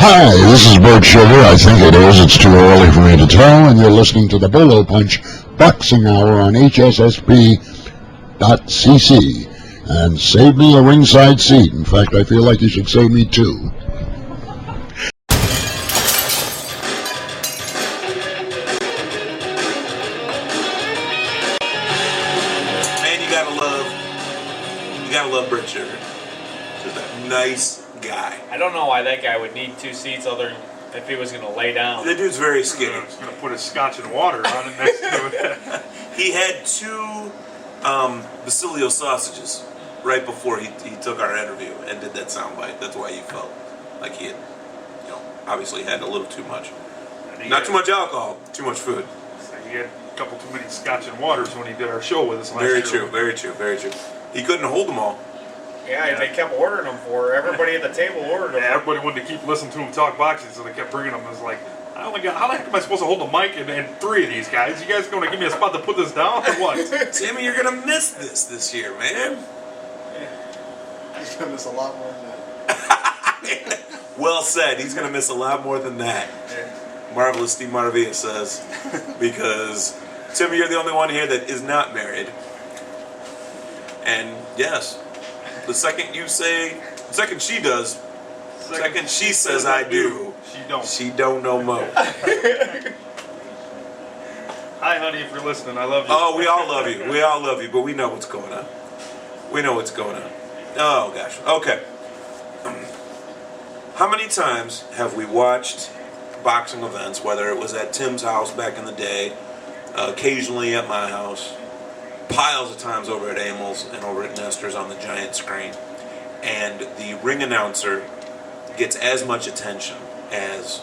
Hi, this is Bert Sugar. I think it is. It's too early for me to tell, and you're listening to the Bolo Punch Boxing Hour on HSSP.cc. And save me a ringside seat. In fact, I feel like you should save me two. Man, you gotta love Bert Sugar. Just a nice guy. I don't know why that guy would need two seats other than if he was going to lay down. The dude's very skinny. He's going to put his scotch and water on it next to it. He had two Basilio sausages right before he took our interview and did that soundbite. That's why you felt like he had, obviously had a little too much. Not too much alcohol, too much food. So he had a couple too many scotch and waters when he did our show with us last year. Very true. He couldn't hold them all. Yeah, they kept ordering them for her. Everybody at the table ordered them. Yeah, everybody wanted to keep listening to him talk boxing, so they kept bringing them. It was like, how the heck am I supposed to hold the mic and three of these guys? You guys going to give me a spot to put this down or what? Sammy, you're going to miss this year, man. He's going to miss a lot more than that. Well said. He's going to miss a lot more than that. Yeah. Marvelous Steve Maravilla says, because Timmy, you're the only one here that is not married. And yes, the second she does, second she says I do, she don't no more. Hi, honey, if you're listening, I love you. Oh, we all love you. We all love you, but we know what's going on. Oh, gosh. Okay. How many times have we watched boxing events, whether it was at Tim's house back in the day, occasionally at my house, piles of times over at Amels and over at Nestor's on the giant screen, and the ring announcer gets as much attention as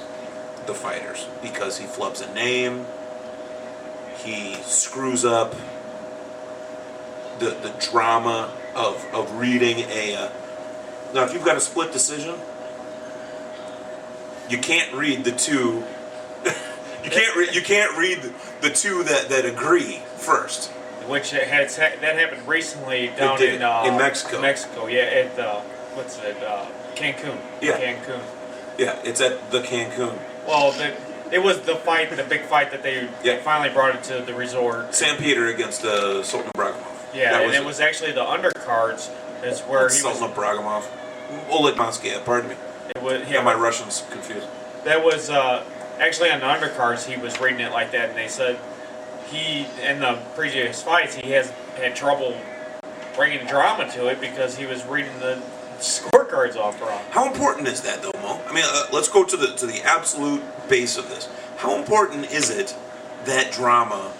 the fighters because he flubs a name, he screws up the drama of reading a... Now, if you've got a split decision, you can't read the two... you can't read the two that agree first. Which that happened recently down in Mexico. Mexico, yeah, at Cancun. Yeah. Cancun. Yeah, it's at the Cancun. Well, it was the big fight that they finally brought it to the resort. San Peter against Sultan Bragimov. Yeah, and it was actually the undercards is where he was. Sultan Bragimov. Oleg Moscow, pardon me. It was, yeah, my Russian's confused. That was actually on the undercards. He was reading it like that, and they said he in the previous fights he has had trouble bringing drama to it because he was reading the scorecards off wrong. How important is that, though, Mo? I mean, let's go to the absolute base of this. How important is it, that drama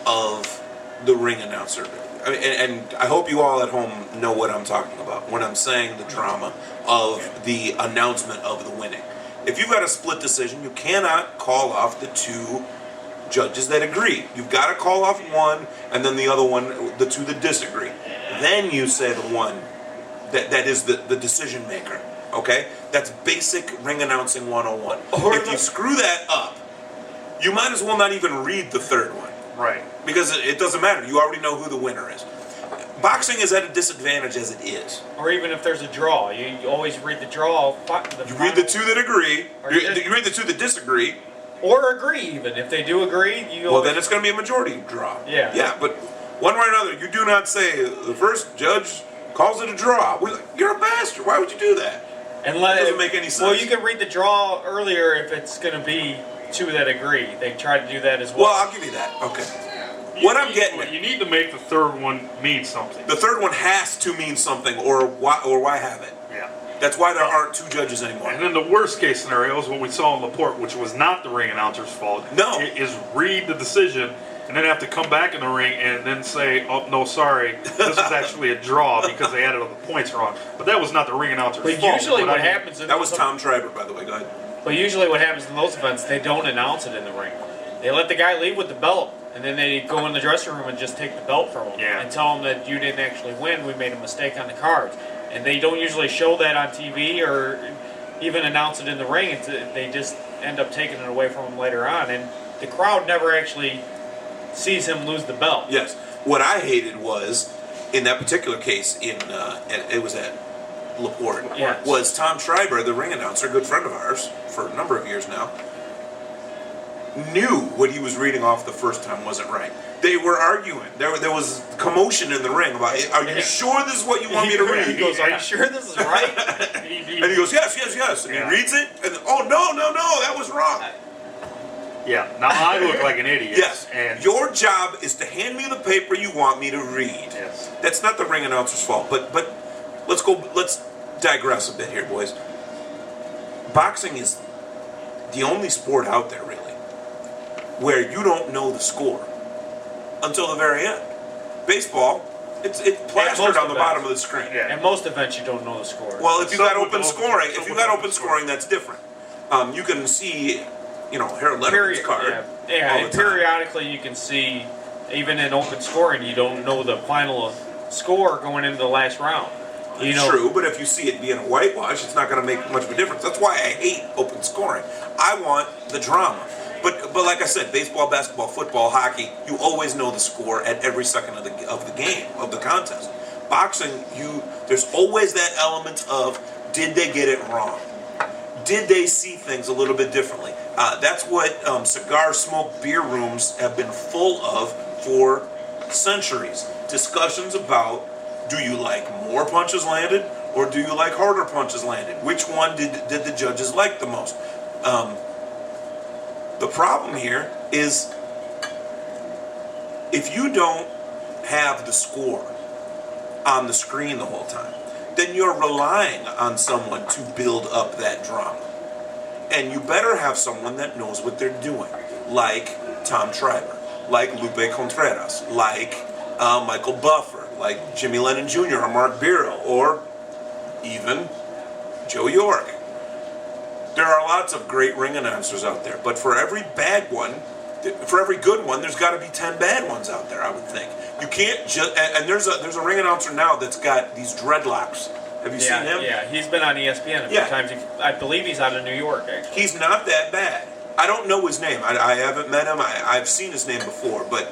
of the ring announcer? I mean, and I hope you all at home know what I'm talking about when I'm saying the drama of the announcement of the winning. If you've got a split decision, you cannot call off the two judges that agree. You've got to call off one, and then the other one, the two that disagree. Then you say the one that is the decision maker. Okay? That's basic ring announcing 101. If you screw that up, you might as well not even read the third one. Right. Because it doesn't matter. You already know who the winner is. Boxing is at a disadvantage as it is. Or even if there's a draw. You always read the draw. You read the two that agree. You read the two that disagree. Or agree, even. If they do agree, you well, then it's going to be a majority draw. Yeah. Yeah, but one way or another, you do not say the first judge calls it a draw. You're a bastard. Why would you do that? It doesn't make any sense. Well, you can read the draw earlier if it's going to be two that agree. They try to do that as well. Well, I'll give you that. Okay. You need to make the third one mean something. The third one has to mean something, or why have it? Yeah. That's why there aren't two judges anymore. And then the worst case scenario is what we saw in Laporte, which was not the ring announcer's fault. No. It is read the decision and then have to come back in the ring and then say, oh, no, sorry, this was actually a draw because they added all the points wrong. But that was not the ring announcer's fault. But usually what happens... That was Tom Schreiber, by the way. Go ahead. But usually what happens in those events, they don't announce it in the ring. They let the guy leave with the belt, and then they go in the dressing room and just take the belt from him and tell him that you didn't actually win, we made a mistake on the cards. And they don't usually show that on TV or even announce it in the ring. They just end up taking it away from him later on. And the crowd never actually sees him lose the belt. Yes. What I hated was, in that particular case, it was at Laporte Yes. was Tom Schreiber, the ring announcer, a good friend of ours for a number of years now, knew what he was reading off the first time wasn't right. They were arguing. There was commotion in the ring about, are you sure this is what you want me to read? He goes, "Are you sure this is right?" And he goes, yes. And he reads it, and oh, no, that was wrong. Yeah, now I look like an idiot. Yes, And your job is to hand me the paper you want me to read. Yes. That's not the ring announcer's fault, but let's digress a bit here, boys. Boxing is the only sport out there, really, where you don't know the score until the very end. Baseball, it's plastered on the bottom of the screen. Yeah. At most events, you don't know the score. Well, if you got open Some scoring, with open scoring, that's different. You can see, Harold Letterman's card. Yeah, all and the time. periodically you can see, even in open scoring, you don't know the final score going into the last round. True, but if you see it being a whitewash, it's not going to make much of a difference. That's why I hate open scoring. I want the drama. But like I said, baseball, basketball, football, hockey, you always know the score at every second of the game, of the contest. Boxing, there's always that element of, did they get it wrong? Did they see things a little bit differently? That's what cigar smoke beer rooms have been full of for centuries. Discussions about, do you like more punches landed or do you like harder punches landed? Which one did the judges like the most? The problem here is, if you don't have the score on the screen the whole time, then you're relying on someone to build up that drama. And you better have someone that knows what they're doing, like Tom Schreiber, like Lupe Contreras, like Michael Buffer, like Jimmy Lennon Jr. or Mark Biro, or even Joe York. There are lots of great ring announcers out there, but for every bad one, for every good one, there's got to be 10 bad ones out there, I would think. You can't just, and there's a ring announcer now that's got these dreadlocks. Have you seen him? Yeah, he's been on ESPN a few times. I believe he's out of New York, actually. He's not that bad. I don't know his name. I haven't met him. I've seen his name before, but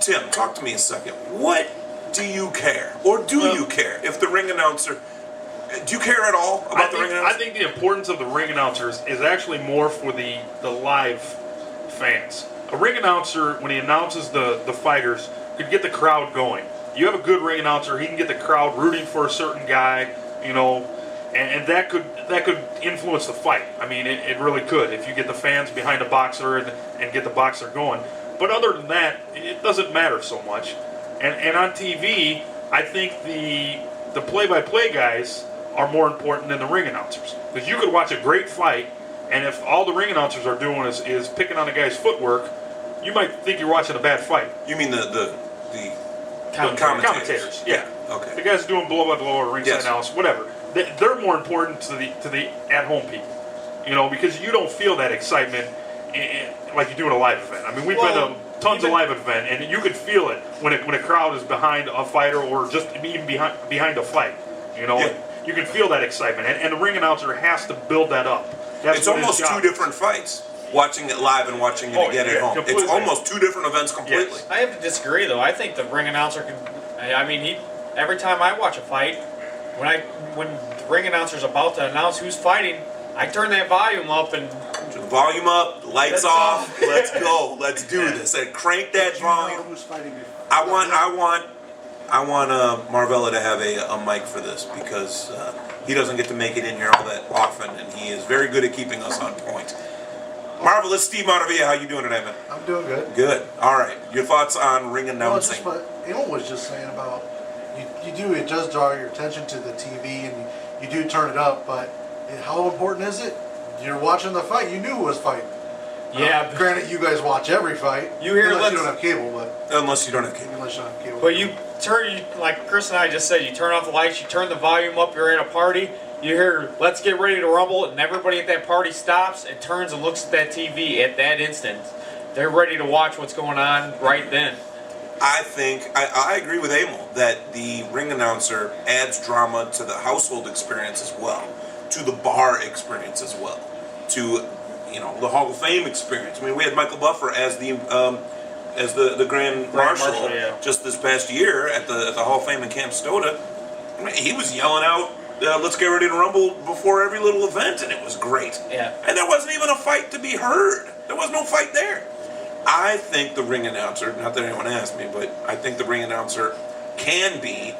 Tim, talk to me a second. What do you care, or do you care if the ring announcer? Do you care at all about the ring announcer? I think the importance of the ring announcers is actually more for the live fans. A ring announcer, when he announces the fighters, could get the crowd going. You have a good ring announcer, he can get the crowd rooting for a certain guy, and that could influence the fight. I mean, it really could if you get the fans behind a boxer and get the boxer going. But other than that, it doesn't matter so much. And on TV, I think the play-by-play guys are more important than the ring announcers. Because you could watch a great fight, and if all the ring announcers are doing is picking on a guy's footwork, you might think you're watching a bad fight. You mean the commentators? Yeah. Okay. The guys doing blow-by-blow or ringside Yes. analysis, whatever. They're more important to the at-home people. Because you don't feel that excitement like you do in a live event. I mean, we've been to tons of live event, and you could feel it when a crowd is behind a fighter or just even behind a fight. Yeah. You can feel that excitement, and the ring announcer has to build that up. It's almost two different fights. Watching it live and watching it again at home. Completely. It's almost two different events completely. Yes. I have to disagree, though. I think the ring announcer can. I mean, every time I watch a fight, when the ring announcer's about to announce who's fighting, I turn that volume up and. Volume up, lights off. Let's go. Let's do this. And crank that volume. Who's fighting before? I want Marvella to have a mic for this because he doesn't get to make it in here all that often, and he is very good at keeping us on point. Marvel, it's Steve Montevilla. How you doing today, man? I'm doing good. Good. All right. Your thoughts on ring Well, it's just announcing? what Emil was just saying about it does draw your attention to the TV and you do turn it up, but how important is it? You're watching the fight. You knew who was fighting. Yeah. Granted, you guys watch every fight. You hear unless you let's- don't have cable, but Unless you don't have cable. unless you don't have cable. But you like Chris and I just said, you turn off the lights, you turn the volume up, you're at a party, you hear, let's get ready to rumble, and everybody at that party stops and turns and looks at that TV at that instant. They're ready to watch what's going on right then. I think, I agree with Emil that the ring announcer adds drama to the household experience as well, to the bar experience as well, to, the Hall of Fame experience. I mean, we had Michael Buffer as the Grand Marshal yeah. just this past year at the Hall of Fame in Camp Stoda. I mean, he was yelling out, let's get ready to rumble before every little event, and it was great. Yeah. And there wasn't even a fight to be heard. There was no fight there. I think the ring announcer, not that anyone asked me, but I think the ring announcer can be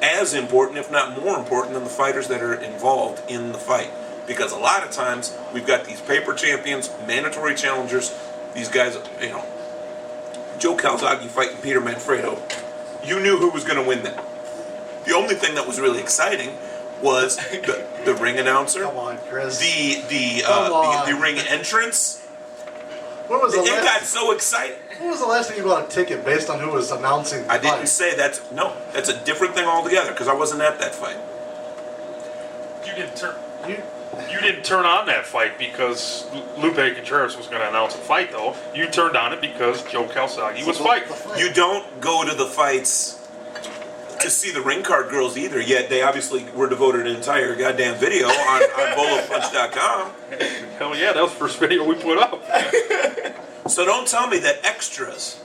as important, if not more important, than the fighters that are involved in the fight. Because a lot of times, we've got these paper champions, mandatory challengers, these guys, Joe Calzaghe fighting Peter Manfredo. You knew who was going to win that. The only thing that was really exciting was the ring announcer. Come on, Chris. The ring entrance. When was the It got last? so exciting. When was the last time you bought a ticket based on who was announcing the I didn't fight? say that's a different thing altogether because I wasn't at that fight. You didn't turn on that fight because Lupe Contreras was going to announce a fight, though. You turned on it because Joe Calzaghe was fighting. You don't go to the fights to see the ring card girls either, yet they obviously were devoted an entire goddamn video on bolopunch.com. Hell yeah, that was the first video we put up. So don't tell me that extras,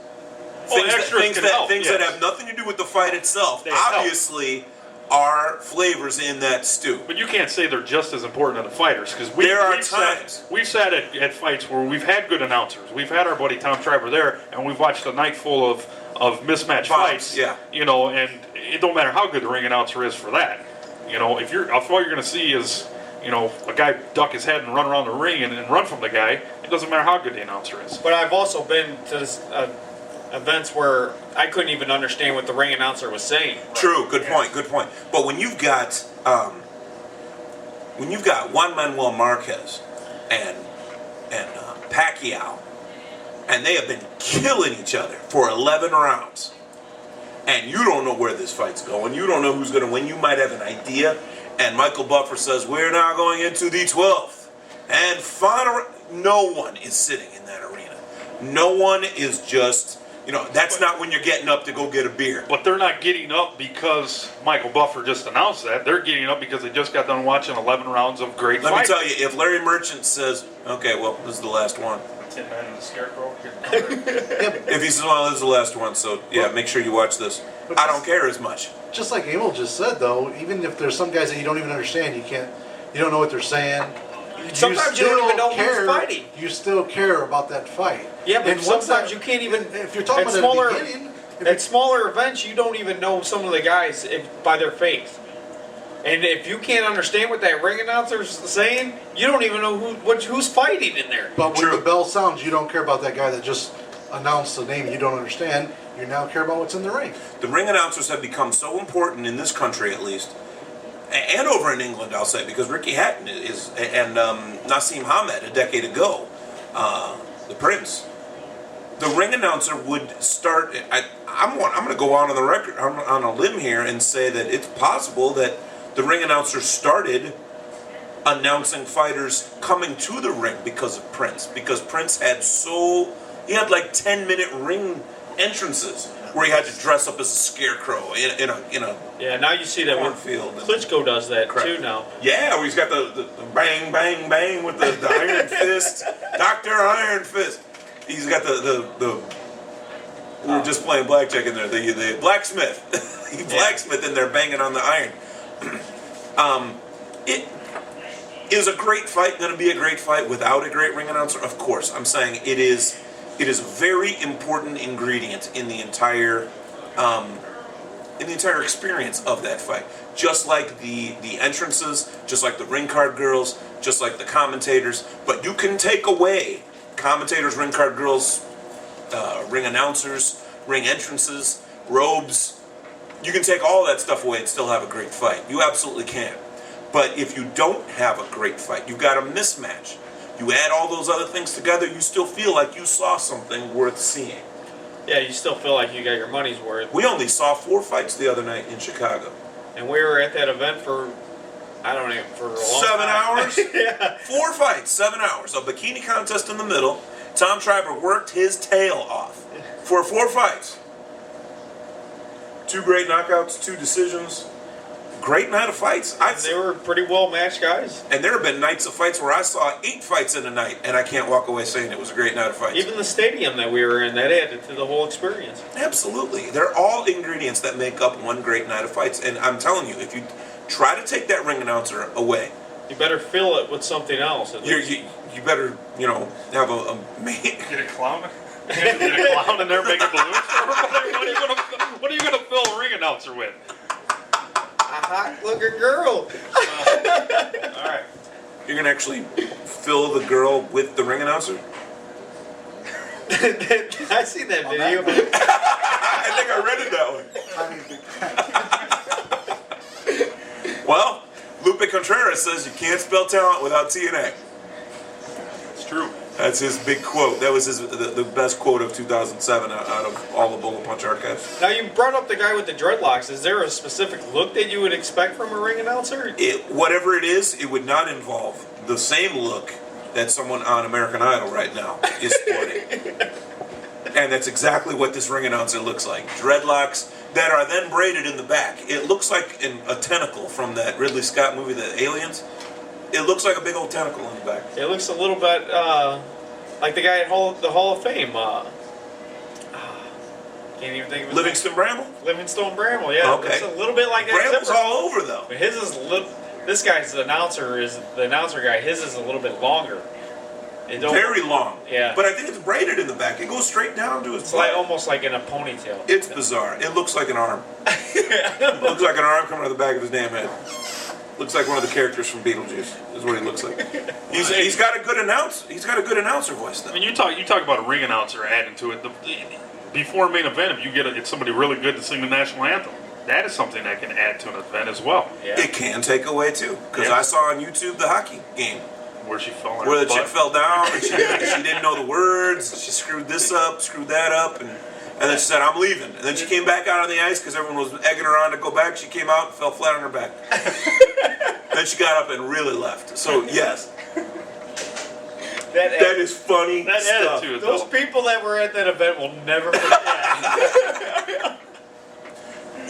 Extras things can that help, things yes. that have nothing to do with the fight itself, They help. obviously are flavors in that stew. But you can't say they're just as important to the fighters because There are times. We've sat at fights where we've had good announcers. We've had our buddy Tom Schreiber there, and we've watched a night full of mismatched fights. Yeah. And it don't matter how good the ring announcer is for that. If all you're going to see is a guy duck his head and run around the ring and run from the guy, it doesn't matter how good the announcer is. But I've also been to this, events where I couldn't even understand what the ring announcer was saying. True, good point. But when you've got Juan Manuel Marquez and Pacquiao, and they have been killing each other for 11 rounds, and you don't know where this fight's going, you don't know who's going to win, you might have an idea, and Michael Buffer says, we're now going into the 12th, and final, no one is sitting in that arena. No one is just... that's not when you're getting up to go get a beer. But they're not getting up because Michael Buffer just announced that. They're getting up because they just got done watching 11 rounds of great Let fights. me tell you, if Larry Merchant says, okay, well, this is the last one. Tin Man and the Scarecrow. If he says, well, this is the last one, so yeah, make sure you watch this. I don't care as much. Just like Emil just said, though, even if there's some guys that you don't even understand, you don't know what they're saying. Sometimes you don't even know care, who's fighting. You still care about that fight. Yeah, but And once sometimes that- you can't even. If you're talking at about smaller, at the beginning, at smaller events, you don't even know some of the guys by their face. And if you can't understand what that ring announcer's saying, you don't even know who's fighting in there. but when True. the bell sounds, you don't care about that guy that just announced the name you don't understand. You now care about what's in the ring. The ring announcers have become so important in this country, at least, and over in England, I'll say, because Ricky Hatton is, and Nassim Hamed a decade ago, the Prince. The ring announcer would start. I'm going to go out on the record, on a limb here, and say that it's possible that the ring announcer started announcing fighters coming to the ring because of Prince. Because Prince had like 10-minute ring entrances where he had to dress up as a scarecrow in a Yeah, now you see that cornfield. Klitschko does that too now. Yeah, where he's got the bang, bang, bang with the Iron Fist, Dr. Iron Fist. He's got the we were just playing blackjack in there, the blacksmith. He blacksmith in there banging on the iron. It is a great fight, going to be a great fight without a great ring announcer? Of course. I'm saying it is a very important ingredient in the entire experience of that fight. Just like the entrances, just like the ring card girls, just like the commentators. But you can take away commentators, ring card girls, ring announcers, ring entrances, robes. You can take all that stuff away and still have a great fight. You absolutely can. But if you don't have a great fight, you've got a mismatch. You add all those other things together, you still feel like you saw something worth seeing. Yeah, you still feel like you got your money's worth. We only saw 4 fights the other night in Chicago. And we were at that event for, I don't know, for a long 7 time. hours? Yeah. 4 fights, 7 hours. A bikini contest in the middle. Tom Schreiber worked his tail off for 4 fights. 2 great knockouts, 2 decisions. great night of fights. They were pretty well matched guys. And there have been nights of fights where I saw 8 fights in a night, and I can't walk away saying it was a great night of fights. Even the stadium that we were in, that added to the whole experience. Absolutely. They're all ingredients that make up one great night of fights. And I'm telling you, if you try to take that ring announcer away, you better fill it with something else. You better, have a Get a clown? Get a clown in there making balloons for everybody? What are you gonna fill a ring announcer with? A hot-looking girl. All right. You're going to actually fill the girl with the ring announcer? I seen that video. I think I read it that way. Well, Lupe Contreras says you can't spell talent without TNA. It's true. That's his big quote. That was the best quote of 2007 out of all the Bullet Punch archives. Now, you brought up the guy with the dreadlocks. Is there a specific look that you would expect from a ring announcer? Whatever it is, it would not involve the same look that someone on American Idol right now is sporting. And that's exactly what this ring announcer looks like. Dreadlocks that are then braided in the back. It looks like a tentacle from that Ridley Scott movie, The Aliens. It looks like a big old tentacle in the back. It looks a little bit like the guy at the Hall of Fame. Can't even think of his Livingston name. Bramble? Livingstone Bramble, yeah. Okay. It's a little bit like that. Bramble's all over, though. But his is this guy's the announcer guy. His is a little bit longer. Very long. Yeah. But I think it's braided in the back. It goes straight down to his It's butt. like almost like in a ponytail. It's bizarre. It looks like an arm. It looks like an arm coming out of the back of his damn head. Looks like one of the characters from Beetlejuice. Is what he looks like. He's got a good announcer voice though. I mean, you talk about a ring announcer adding to it. Before a main event, if you get somebody really good to sing the national anthem, that is something that can add to an event as well. Yeah. It can take away too, because I saw on YouTube the hockey game where she fell on where her the chick butt. fell down and she didn't know the words. She screwed this up, screwed that up, and then she said, "I'm leaving." And then she came back out on the ice because everyone was egging her on to go back. She came out and fell flat on her back. Then she got up and really left. So yes, that is funny That stuff. attitude. Those people that were at that event will never forget.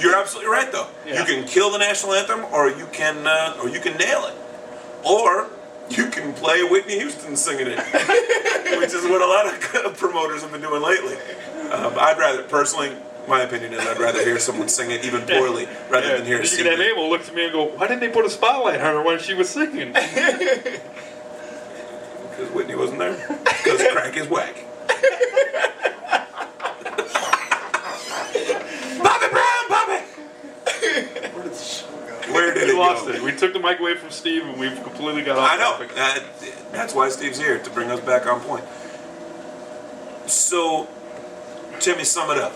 You're absolutely right, though. Yeah. You can kill the national anthem, or you can nail it, or you can play Whitney Houston singing it, which is what a lot of promoters have been doing lately. I'd rather, personally, my opinion is I'd rather hear someone sing it even poorly rather than hear it You can have Abel look at me and go, "Why didn't they put a spotlight on her when she was singing?" Because Whitney wasn't there. Because crack is whack. Bobby Brown, Bobby! Where did the show go? Where did We it lost go? it. We took the mic away from Steve, and we've completely got off I know. topic. That's why Steve's here, to bring us back on point. So, Timmy, sum it up.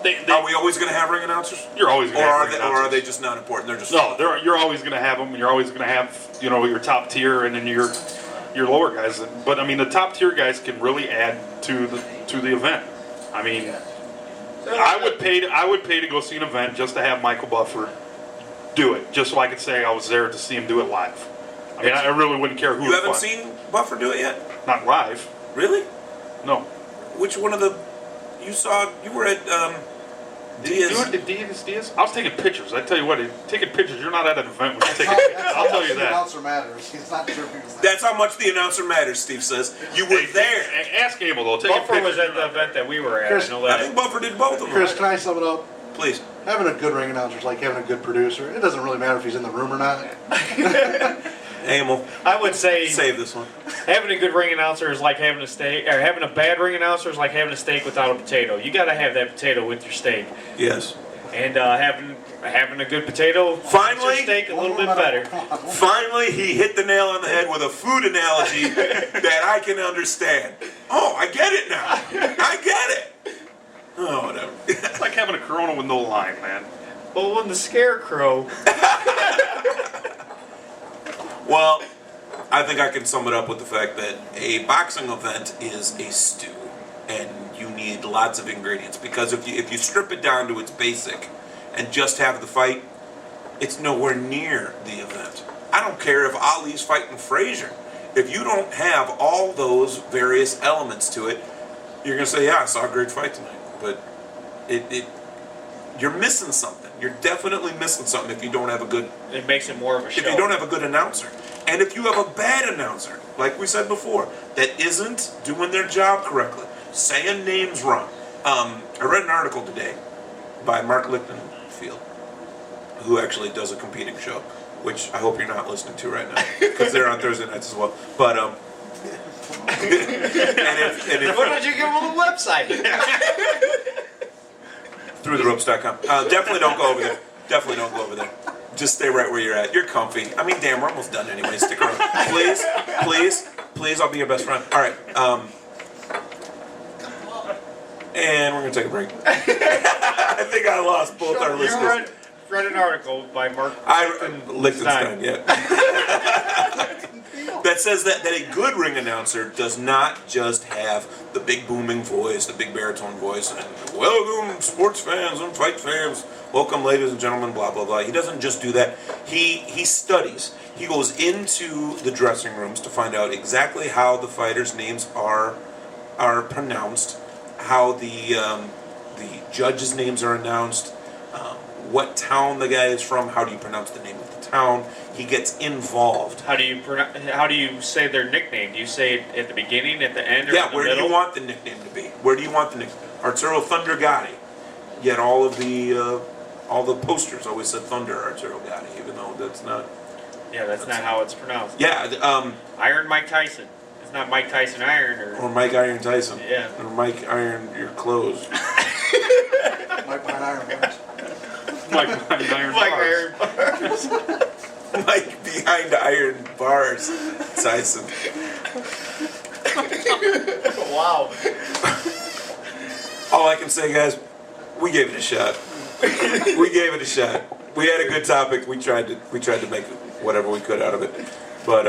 Are we always going to have ring announcers? You're always going to have ring Or are announcers. they just not important? They're just No, you're always going to have them. You're always going to have, your top tier and then your lower guys. But I mean, the top tier guys can really add to the event. I mean, I would pay to go see an event just to have Michael Buffer do it, just so I could say I was there to see him do it live. I mean, I really wouldn't care who. You haven't seen Buffer do it yet? Not live. Really? No. Which one of the you saw? You were at Diaz? I was taking pictures. I tell you what, taking pictures. You're not at an event when you're taking pictures. I'll tell you The that. announcer matters. He's not sure if he was there. That's how much the announcer matters. Steve says you were there. Ask Abel though. Taking Buffer was pictures. at the event that we were at. Chris, I know I that. think Buffer did both of them. Chris, can I sum it up? Please. Having a good ring announcer is like having a good producer. It doesn't really matter if he's in the room or not. Amel, I would say save this one. having a good ring announcer is like having a steak, or having a bad ring announcer is like having a steak without a potato. You got to have that potato with your steak, Yes. and having a good potato makes Finally? your steak a little bit better. Finally, he hit the nail on the head with a food analogy that I can understand. Oh, I get it now. I get it. Oh, whatever. It's like having a Corona with no lime, man. But when the scarecrow, Well, I think I can sum it up with the fact that a boxing event is a stew, and you need lots of ingredients. Because if you strip it down to its basic, and just have the fight, it's nowhere near the event. I don't care if Ali's fighting Frazier. If you don't have all those various elements to it, you're gonna say, "Yeah, I saw a great fight tonight," but you're missing something. You're definitely missing something if you don't have a good. It makes it more of a show. If you don't have a good announcer, and if you have a bad announcer, like we said before, that isn't doing their job correctly, saying names wrong. I read an article today by Mark Lichtenfield, who actually does a competing show, which I hope you're not listening to right now, because they're on Thursday nights as well. But What did you give them the website? throughtheropes.com. Definitely don't go over there. Definitely don't go over there. Just stay right where you're at. You're comfy. I mean, damn, we're almost done anyway. Stick around. Please, please, please, I'll be your best friend. All right. And we're going to take a break. I think I lost both our listeners. Read an article by Mark Lichtenstein, yeah. That says that a good ring announcer does not just have the big booming voice, the big baritone voice, and welcome sports fans and fight fans, welcome ladies and gentlemen, blah blah blah. He doesn't just do that. He studies. He goes into the dressing rooms to find out exactly how the fighters' names are pronounced, how the judges' names are announced, what town the guy is from, how do you pronounce the name of the town. He gets involved. How do you say their nickname? Do you say it at the beginning, at the end, or in the where middle? do you want the nickname to be? Where do you want the nickname? Arturo Thunder Gotti. Yet all the posters always said Thunder Arturo Gotti, even though that's not. Yeah, that's not how it's pronounced. Yeah. Iron Mike Tyson. It's not Mike Tyson Iron or Mike Iron Tyson. Yeah. Or Mike Iron your clothes. Mike behind iron bars. Mike behind iron bars. Mike behind iron bars. Tyson. Wow. All I can say, guys, we gave it a shot. We gave it a shot. We had a good topic. We tried to make whatever we could out of it. But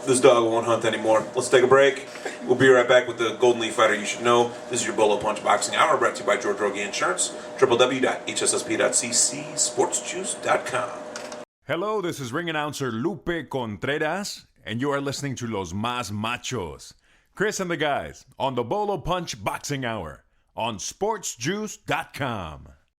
this dog won't hunt anymore. Let's take a break. We'll be right back with the Golden Leaf Fighter you should know. This is your Bolo Punch Boxing Hour, brought to you by George Rogie Insurance, www.hssp.cc, sportsjuice.com. Hello, this is ring announcer Lupe Contreras, and you are listening to Los Más Machos. Chris and the guys on the Bolo Punch Boxing Hour on sportsjuice.com.